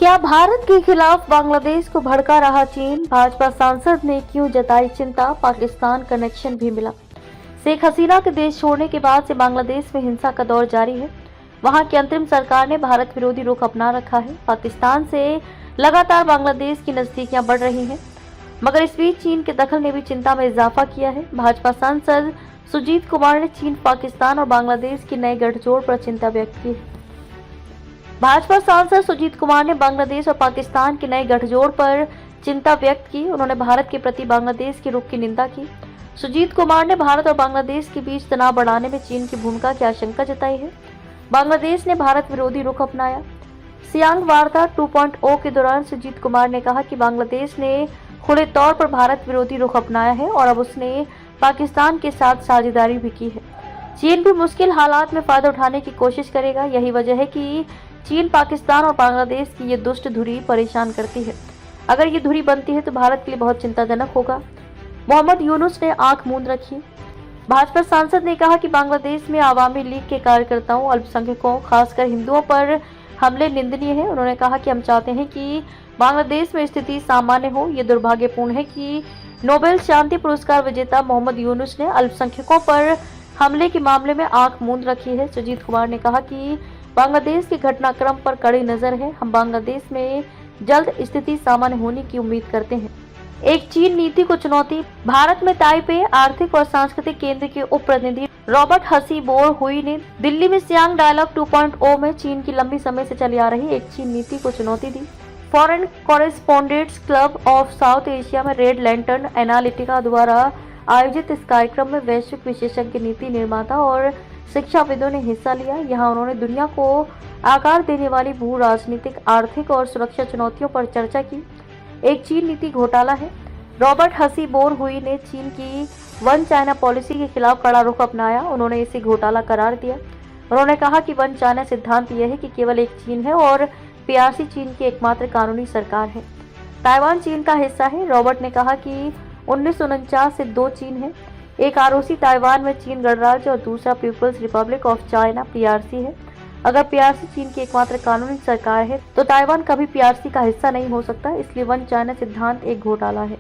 क्या भारत के खिलाफ बांग्लादेश को भड़का रहा चीन? भाजपा सांसद ने क्यों जताई चिंता? पाकिस्तान कनेक्शन भी मिला। शेख हसीना के देश छोड़ने के बाद से बांग्लादेश में हिंसा का दौर जारी है। वहां की अंतरिम सरकार ने भारत विरोधी रुख अपना रखा है। पाकिस्तान से लगातार बांग्लादेश की नजदीकियां बढ़ रही हैं, मगर इस बीच चीन के दखल ने भी चिंता में इजाफा किया है। भाजपा सांसद सुजीत कुमार ने चीन, पाकिस्तान और बांग्लादेश की नए गठजोड़ पर चिंता व्यक्त की है। भाजपा सांसद सुजीत कुमार ने बांग्लादेश और पाकिस्तान के नए गठजोड़ पर चिंता व्यक्त की। उन्होंने भारत के प्रति बांग्लादेश के रुख की निंदा की। सुजीत कुमार ने भारत और बांग्लादेश के बीच तनाव बढ़ाने में चीन की भूमिका की आशंका जताई है। बांग्लादेश ने भारत विरोधी रुख अपनाया। सियांग वार्ता 2.0 के दौरान सुजीत कुमार ने कहा कि बांग्लादेश ने खुले तौर पर भारत विरोधी रुख अपनाया है और अब उसने पाकिस्तान के साथ साझेदारी भी की है। चीन भी मुश्किल हालात में फायदा उठाने की कोशिश करेगा। यही वजह है कि चीन, पाकिस्तान और बांग्लादेश की ये दुष्ट धुरी परेशान करती है। अगर ये धुरी बनती है तो भारत के लिए बहुत चिंताजनक होगा। मोहम्मद यूनुस ने आंख मूंद रखी। भाजपा सांसद ने कहा कि बांग्लादेश में आवामी लीग के कार्यकर्ताओं, अल्पसंख्यकों, खासकर हिंदुओं पर हमले निंदनीय है। उन्होंने कहा कि हम चाहते हैं कि बांग्लादेश में स्थिति सामान्य हो। ये दुर्भाग्यपूर्ण है कि नोबेल शांति पुरस्कार विजेता मोहम्मद यूनुस ने अल्पसंख्यकों पर हमले के मामले में आंख मूंद रखी है। सुजीत कुमार ने कहा कि बांग्लादेश के घटनाक्रम पर कड़ी नजर है। हम बांग्लादेश में जल्द स्थिति सामान्य होने की उम्मीद करते हैं। एक चीन नीति को चुनौती। भारत में ताइपे आर्थिक और सांस्कृतिक केंद्र के उप प्रतिनिधि रॉबर्ट हसीबोर हुई ने दिल्ली में सियांग डायलॉग 2.0 में चीन की लंबी समय से चली आ रही एक चीन नीति को चुनौती दी। Foreign Correspondents Club of South Asia में रेड लैंटर्न एनालिटिका द्वारा आयोजित इस कार्यक्रम में वैश्विक विशेषज्ञ, नीति निर्माता और शिक्षाविदों ने हिस्सा लिया। यहाँ उन्होंने दुनिया को आकार देने वाली भू राजनीतिक, आर्थिक और सुरक्षा चुनौतियों पर चर्चा की। एक चीन नीति घोटाला है। रॉबर्ट हसीबोर हुई ने चीन की वन चाइना पॉलिसी के खिलाफ कड़ा रुख अपनाया। उन्होंने इसे घोटाला करार दिया। उन्होंने कहा कि वन चाइना सिद्धांत यह है कि केवल एक चीन है और पीआरसी चीन की एकमात्र कानूनी सरकार है। ताइवान चीन का हिस्सा है। रॉबर्ट ने कहा कि 1949 से 2 चीन है। एक आरओसी ताइवान में चीन गणराज्य और दूसरा people's republic of China PRC है। अगर पीआरसी चीन की एकमात्र कानूनी सरकार है तो ताइवान कभी पीआरसी का हिस्सा नहीं हो सकता। इसलिए वन चाइना सिद्धांत एक घोटाला है।